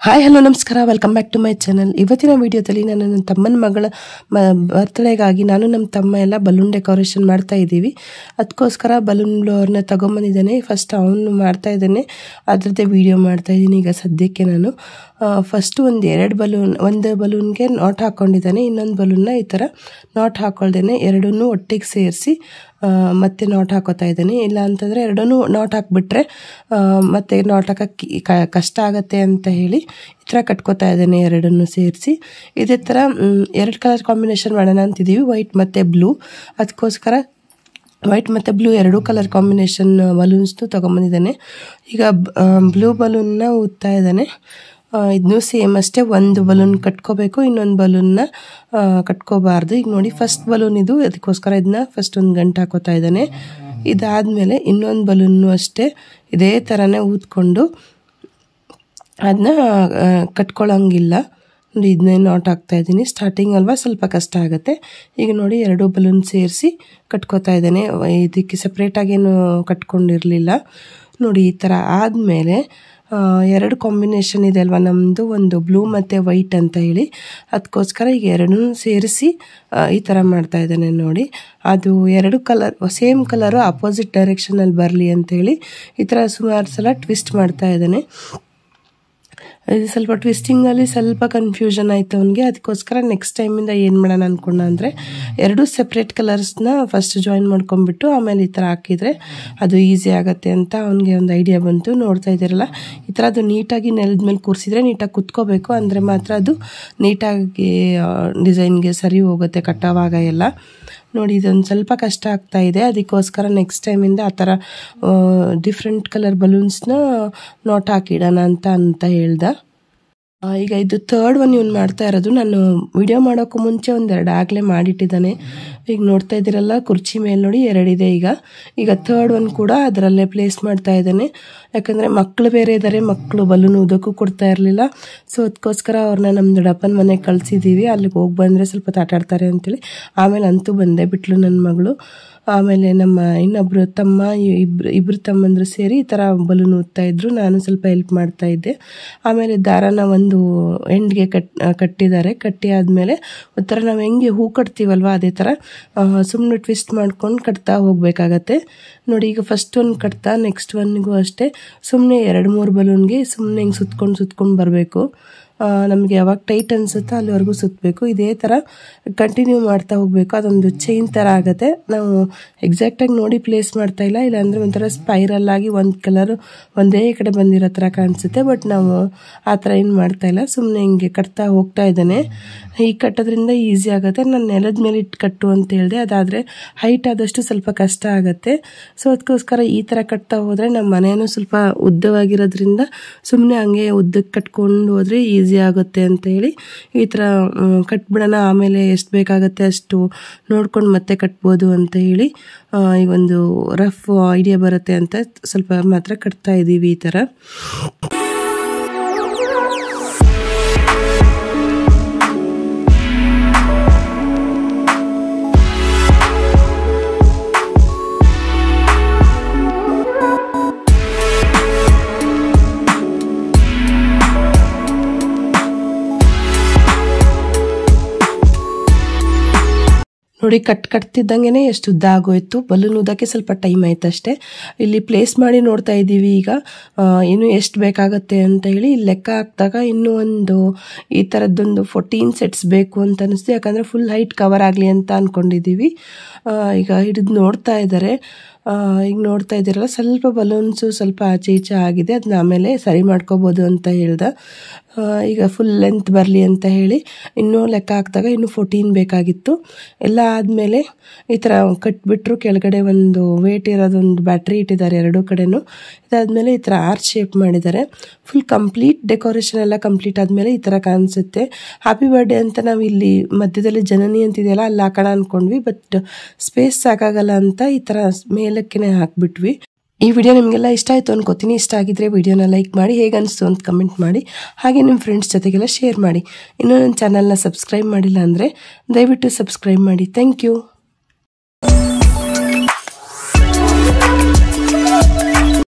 Hi hello ನಮಸ್ಕಾರ, welcome back to my channel. ಇವತ್ತಿನ ವಿಡಿಯೋದಲ್ಲಿ ನಾನು ನನ್ನ ತಮ್ಮನ ಮಗಳ ಬರ್ತ್ಡೇಗಾಗಿ ನಾನು ನಮ್ಮ ತಮ್ಮ ಎಲ್ಲ ಬಲೂನ್ ಡೆಕೋರೇಷನ್ ಮಾಡ್ತಾ ಇದ್ದೀವಿ. ಅದಕ್ಕೋಸ್ಕರ ಬಲೂನ್ ಬ್ಲೋವರ್ನ ತೊಗೊಂಬಂದಿದ್ದಾನೆ. ಫಸ್ಟ್ ಅವನು ಮಾಡ್ತಾ ಇದ್ದಾನೆ, ಅದರದ್ದೇ ವಿಡಿಯೋ ಮಾಡ್ತಾ ಇದ್ದೀನಿ. ಈಗ ಸದ್ಯಕ್ಕೆ ನಾನು ಫಸ್ಟು ಒಂದು ಬಲೂನ್ಗೆ ನಾಟ್ ಹಾಕ್ಕೊಂಡಿದ್ದಾನೆ, ಇನ್ನೊಂದು ಬಲೂನ್ನ ಈ ಥರ ನಾಟ್ ಹಾಕ್ಕೊಳ್ದೇನೆ ಎರಡನ್ನೂ ಒಟ್ಟಿಗೆ ಸೇರಿಸಿ ಮತ್ತೆ ನಾಟ್ ಹಾಕೋತಾ ಇದ್ದಾನೆ. ಇಲ್ಲ ಅಂತಂದರೆ ಎರಡನ್ನೂ ನಾಟ್ ಹಾಕ್ಬಿಟ್ರೆ ಮತ್ತೆ ನಾಟ್ ಹಾಕೋಕ್ಕೆ ಕಷ್ಟ ಆಗುತ್ತೆ ಅಂತ ಹೇಳಿ ಈ ಥರ ಕಟ್ಕೋತಾ ಇದ್ದಾನೆ ಎರಡನ್ನೂ ಸೇರಿಸಿ. ಇದೇ ಥರ ಎರಡು ಕಲರ್ ಕಾಂಬಿನೇಷನ್ ಮಾಡೋಣ ಅಂತಿದ್ದೀವಿ, ವೈಟ್ ಮತ್ತು ಬ್ಲೂ. ಅದಕ್ಕೋಸ್ಕರ ವೈಟ್ ಮತ್ತು ಬ್ಲೂ ಎರಡೂ ಕಲರ್ ಕಾಂಬಿನೇಷನ್ ಬಲೂನ್ಸ್ನು ತೊಗೊಂಬಂದಿದ್ದಾನೆ. ಈಗ ಬ್ಲೂ ಬಲೂನ್ನ ಊದ್ತಾ ಇದ್ದಾನೆ. ಇದನ್ನೂ ಸೇಮ್ ಅಷ್ಟೇ, ಒಂದು ಬಲೂನ್ ಕಟ್ಕೋಬೇಕು, ಇನ್ನೊಂದು ಬಲೂನ್ನ ಕಟ್ಕೋಬಾರ್ದು. ಈಗ ನೋಡಿ ಫಸ್ಟ್ ಬಲೂನ್ ಇದು, ಅದಕ್ಕೋಸ್ಕರ ಇದನ್ನ ಫಸ್ಟ್ ಒಂದು ಗಂಟು ಹಾಕೋತಾ ಇದ್ದಾನೆ. ಇದಾದಮೇಲೆ ಇನ್ನೊಂದು ಬಲೂನ್ನು ಅಷ್ಟೇ ಇದೇ ಥರನೇ ಊದ್ಕೊಂಡು ಅದನ್ನ ಕಟ್ಕೊಳ್ಳೋಂಗಿಲ್ಲ. ನೋಡಿ ಇದನ್ನೇ ನಾಟ್ ಹಾಕ್ತಾ ಇದ್ದೀನಿ. ಸ್ಟಾರ್ಟಿಂಗ್ ಅಲ್ವಾ ಸ್ವಲ್ಪ ಕಷ್ಟ ಆಗುತ್ತೆ. ಈಗ ನೋಡಿ ಎರಡು ಬಲೂನ್ ಸೇರಿಸಿ ಕಟ್ಕೋತಾ ಇದ್ದಾನೆ. ಇದಕ್ಕೆ ಸಪ್ರೇಟಾಗೇನು ಕಟ್ಕೊಂಡಿರಲಿಲ್ಲ. ನೋಡಿ ಈ ಥರ ಆದಮೇಲೆ ಎರಡು ಕಾಂಬಿನೇಷನ್ ಇದೆ ಅಲ್ವಾ ನಮ್ಮದು, ಒಂದು ಬ್ಲೂ ಮತ್ತು ವೈಟ್ ಅಂತ ಹೇಳಿ. ಅದಕ್ಕೋಸ್ಕರ ಈಗ ಎರಡೂ ಸೇರಿಸಿ ಈ ಥರ ಮಾಡ್ತಾ ಇದ್ದಾನೆ. ನೋಡಿ ಅದು ಎರಡು ಕಲರ್ ಸೇಮ್ ಕಲರು ಅಪೋಸಿಟ್ ಡೈರೆಕ್ಷನಲ್ಲಿ ಬರಲಿ ಅಂಥೇಳಿ ಈ ಥರ ಸುಮಾರು ಸಲ ಟ್ವಿಸ್ಟ್ ಮಾಡ್ತಾ ಇದ್ದಾನೆ. ಇದು ಸ್ವಲ್ಪ ಟ್ವಿಸ್ಟಿಂಗಲ್ಲಿ ಸ್ವಲ್ಪ ಕನ್ಫ್ಯೂಷನ್ ಆಯಿತು ಅವನಿಗೆ. ಅದಕ್ಕೋಸ್ಕರ ನೆಕ್ಸ್ಟ್ ಟೈಮಿಂದ ಏನು ಮಾಡೋಣ ಅಂದ್ಕೊಂಡ ಅಂದರೆ ಎರಡೂ ಸಪ್ರೇಟ್ ಕಲರ್ಸ್ನ ಫಸ್ಟ್ ಜಾಯಿನ್ ಮಾಡ್ಕೊಂಡ್ಬಿಟ್ಟು ಆಮೇಲೆ ಈ ಥರ ಹಾಕಿದರೆ ಅದು ಈಸಿ ಆಗುತ್ತೆ ಅಂತ ಅವನಿಗೆ ಒಂದು ಐಡಿಯಾ ಬಂತು. ನೋಡ್ತಾ ಇದ್ದೀರಲ್ಲ, ಈ ಥರ ಅದು ನೀಟಾಗಿ ನೆಲದ ಮೇಲೆ ಕೂರಿಸಿದ್ರೆ ನೀಟಾಗಿ ಕುತ್ಕೋಬೇಕು, ಅಂದರೆ ಮಾತ್ರ ಅದು ನೀಟಾಗಿ ಡಿಸೈನ್ಗೆ ಸರಿ ಹೋಗುತ್ತೆ ಕಟ್ಟೋವಾಗ ಎಲ್ಲ. ನೋಡಿ ಇದೊಂದು ಸ್ವಲ್ಪ ಕಷ್ಟ ಆಗ್ತಾ ಇದೆ, ಅದಕ್ಕೋಸ್ಕರ ನೆಕ್ಸ್ಟ್ ಟೈಮಿಂದ ಆ ಥರ ಡಿಫ್ರೆಂಟ್ ಕಲರ್ ಬಲೂನ್ಸ್ನ ನಾಟ್ ಹಾಕಿಡೋಣ ಅಂತ ಹೇಳ್ದ. ಈಗ ಇದು ಥರ್ಡ್ ಒನ್ ಇವನು ಮಾಡ್ತಾ ಇರೋದು. ನಾನು ವಿಡಿಯೋ ಮಾಡೋಕ್ಕೂ ಮುಂಚೆ ಒಂದೆರಡು ಆಗಲೇ ಮಾಡಿಟ್ಟಿದ್ದಾನೆ. ಈಗ ನೋಡ್ತಾ ಇದ್ದೀರಲ್ಲ ಕುರ್ಚಿ ಮೇಲೆ ನೋಡಿ ಎರಡಿದೆ. ಈಗ ಥರ್ಡ್ ಒನ್ ಕೂಡ ಅದರಲ್ಲೇ ಪ್ಲೇಸ್ ಮಾಡ್ತಾ ಇದ್ದಾನೆ. ಯಾಕಂದರೆ ಮಕ್ಕಳು ಬೇರೆ ಇದ್ದಾರೆ, ಮಕ್ಕಳು ಬಲೂನ್ ಊದೋಕ್ಕೂ ಕೊಡ್ತಾ ಇರಲಿಲ್ಲ. ಸೊ ಅದಕ್ಕೋಸ್ಕರ ಅವ್ರನ್ನ ನಮ್ಮ ದೊಡ್ಡಪ್ಪನ ಮನೆಗೆ ಕಳಿಸಿದ್ದೀವಿ. ಅಲ್ಲಿಗೆ ಹೋಗಿ ಬಂದರೆ ಸ್ವಲ್ಪ ಆಟಾಡ್ತಾರೆ ಅಂತೇಳಿ. ಆಮೇಲೆ ಅಂತೂ ಬಂದೇ ಬಿಟ್ಲು ನನ್ನ ಮಗಳು. ಆಮೇಲೆ ನಮ್ಮ ಇನ್ನೊಬ್ಬರು ತಮ್ಮ ಇಬ್ಬರು ತಮ್ಮಂದರು ಸೇರಿ ಈ ಥರ ಬಲೂನ್ ಊದ್ತಾ ಇದ್ರು. ನಾನು ಸ್ವಲ್ಪ ಹೆಲ್ಪ್ ಮಾಡ್ತಾ ಇದ್ದೆ. ಆಮೇಲೆ ದಾರಾನ ಒಂದು ಎಂಡ್ಗೆ ಕಟ್ಟಿದ್ದಾರೆ. ಕಟ್ಟಿ ಆದಮೇಲೆ ಒಂಥರ ನಾವು ಹೆಂಗೆ ಹೂ ಕಟ್ತೀವಲ್ವ ಅದೇ ಥರ ಸುಮ್ಮನೆ ಟ್ವಿಸ್ಟ್ ಮಾಡ್ಕೊಂಡು ಕಟ್ತಾ ಹೋಗಬೇಕಾಗತ್ತೆ. ನೋಡಿ ಈಗ ಫಸ್ಟ್ ಒಂದು ಕಟ್ತಾ ನೆಕ್ಸ್ಟ್ ಒನ್ಗೂ ಅಷ್ಟೇ ಸುಮ್ಮನೆ 2-3 ಬಲೂನ್ಗೆ ಸುಮ್ಮನೆ ಹಿಂಗೆ ಸುತ್ಕೊಂಡು ಬರಬೇಕು. ನಮಗೆ ಯಾವಾಗ ಟೈಟ್ ಅನಿಸುತ್ತೋ ಅಲ್ಲಿವರೆಗೂ ಸುತ್ತಬೇಕು. ಇದೇ ಥರ ಕಂಟಿನ್ಯೂ ಮಾಡ್ತಾ ಹೋಗಬೇಕು. ಅದೊಂದು ಚೈನ್ ಥರ ಆಗುತ್ತೆ. ನಾವು ಎಕ್ಸಾಕ್ಟಾಗಿ ನೋಡಿ ಪ್ಲೇಸ್ ಮಾಡ್ತಾ ಇಲ್ಲ, ಇಲ್ಲಾಂದರೆ ಒಂಥರ ಸ್ಪೈರಲ್ ಆಗಿ ಒಂದು ಕಲರು ಒಂದೇ ಕಡೆ ಬಂದಿರೋ ಥರ ಕಾಣಿಸುತ್ತೆ. ಬಟ್ ನಾವು ಆ ಥರ ಏನು ಮಾಡ್ತಾ ಇಲ್ಲ, ಸುಮ್ಮನೆ ಹಿಂಗೆ ಕಟ್ತಾ ಹೋಗ್ತಾ ಇದ್ದಾನೆ. ಹೀಗೆ ಕಟ್ಟೋದ್ರಿಂದ ಈಸಿ ಆಗುತ್ತೆ. ನಾನು ನೆಲದ ಮೇಲೆ ಇಟ್ಟು ಕಟ್ಟು ಅಂತ ಹೇಳಿದೆ, ಅದಾದರೆ ಹೈಟ್ ಆದಷ್ಟು ಸ್ವಲ್ಪ ಕಷ್ಟ ಆಗುತ್ತೆ. ಸೊ ಅದಕ್ಕೋಸ್ಕರ ಈ ಥರ ಕಟ್ತಾ ಹೋದರೆ ನಮ್ಮ ಮನೇನೂ ಸ್ವಲ್ಪ ಉದ್ದವಾಗಿರೋದ್ರಿಂದ ಸುಮ್ಮನೆ ಹಂಗೆ ಉದ್ದಕ್ಕೆ ಕಟ್ಕೊಂಡು ಹೋದರೆ ಈಸಿ ಆಗುತ್ತೆ ಅಂತ ಹೇಳಿ ಈ ಥರ ಕಟ್ಬಿಡೋಣ. ಆಮೇಲೆ ಎಷ್ಟು ಬೇಕಾಗುತ್ತೆ ಅಷ್ಟು ನೋಡ್ಕೊಂಡು ಮತ್ತೆ ಕಟ್ಬೋದು ಅಂತ ಹೇಳಿ ಈ ಒಂದು ರಫ್ ಐಡಿಯಾ ಬರುತ್ತೆ ಅಂತ ಸ್ವಲ್ಪ ಮಾತ್ರ ಕಟ್ತಾ ಇದ್ದೀವಿ ಈ ಥರ. ನೋಡಿ ಕಟ್ತಿದ್ದಂಗೆ ಎಷ್ಟು ಉದ್ದ ಆಗೋಯ್ತು. ಬಲೂನ್ ಊದಕ್ಕೆ ಸ್ವಲ್ಪ ಟೈಮ್ ಆಯ್ತು ಅಷ್ಟೇ. ಇಲ್ಲಿ ಪ್ಲೇಸ್ ಮಾಡಿ ನೋಡ್ತಾ ಇದ್ದೀವಿ. ಈಗ ಇನ್ನು ಎಷ್ಟು ಬೇಕಾಗುತ್ತೆ ಅಂತ ಹೇಳಿ ಲೆಕ್ಕ ಹಾಕಿದಾಗ ಇನ್ನೂ ಒಂದು ಈ ಥರದ್ದೊಂದು 14 ಸೆಟ್ಸ್ ಬೇಕು ಅಂತ ಅನಿಸ್ತು. ಯಾಕಂದರೆ ಫುಲ್ ಹೈಟ್ ಕವರ್ ಆಗಲಿ ಅಂತ ಅಂದ್ಕೊಂಡಿದ್ದೀವಿ. ಈಗ ಹಿಡಿದು ನೋಡ್ತಾ ಇದ್ದಾರೆ. ಈಗ ನೋಡ್ತಾ ಇದ್ದೀರಲ್ಲ, ಸ್ವಲ್ಪ ಬಲೂನ್ಸು ಸ್ವಲ್ಪ ಆಚೆ ಈಚೆ ಆಗಿದೆ, ಅದನ್ನ ಆಮೇಲೆ ಸರಿ ಮಾಡ್ಕೋಬೋದು ಅಂತ ಹೇಳ್ದ. ಈಗ ಫುಲ್ ಲೆಂತ್ ಬರಲಿ ಅಂತ ಹೇಳಿ ಇನ್ನೂ ಲೆಕ್ಕ ಹಾಕಿದಾಗ ಇನ್ನೂ 14 ಬೇಕಾಗಿತ್ತು. ಎಲ್ಲ ಆದಮೇಲೆ ಈ ಥರ ಕಟ್ಬಿಟ್ರು. ಕೆಳಗಡೆ ಒಂದು ವೇಟ್ ಇರೋದೊಂದು ಬ್ಯಾಟ್ರಿ ಇಟ್ಟಿದ್ದಾರೆ ಎರಡೂ ಕಡೆನೂ. ಇದಾದಮೇಲೆ ಈ ಥರ ಆರ್ಚ್ ಶೇಪ್ ಮಾಡಿದ್ದಾರೆ. ಫುಲ್ ಕಂಪ್ಲೀಟ್ ಡೆಕೋರೇಷನ್ ಎಲ್ಲ ಕಂಪ್ಲೀಟ್ ಆದಮೇಲೆ ಈ ಥರ ಕಾಣಿಸುತ್ತೆ. ಹ್ಯಾಪಿ ಬರ್ಡೇ ಅಂತ ನಾವು ಇಲ್ಲಿ ಮಧ್ಯದಲ್ಲಿ ಜನನಿ ಅಂತಿದೆಯಲ್ಲ ಅಲ್ಲಿ ಹಾಕೋಣ ಅಂದ್ಕೊಂಡ್ವಿ. ಬಟ್ ಸ್ಪೇಸ್ ಸಾಕಾಗಲ್ಲ ಅಂತ ಈ ಥರ ಮೇಲಕ್ಕೆ ಹಾಕ್ಬಿಟ್ವಿ. ಈ ವಿಡಿಯೋ ನಿಮಗೆಲ್ಲ ಇಷ್ಟ ಆಯಿತು ಅನ್ಕೋತೀನಿ. ಇಷ್ಟ ಆಗಿದ್ರೆ ವಿಡಿಯೋನ ಲೈಕ್ ಮಾಡಿ, ಹೇಗೆ ಅನಿಸ್ತು ಅಂತ ಕಮೆಂಟ್ ಮಾಡಿ, ಹಾಗೆ ನಿಮ್ಮ ಫ್ರೆಂಡ್ಸ್ ಜೊತೆಗೆಲ್ಲ ಶೇರ್ ಮಾಡಿ. ಇನ್ನೂ ನನ್ನ ಚಾನಲ್ನ ಸಬ್ಸ್ಕ್ರೈಬ್ ಮಾಡಿಲ್ಲ ಅಂದರೆ ದಯವಿಟ್ಟು ಸಬ್ಸ್ಕ್ರೈಬ್ ಮಾಡಿ. Thank you.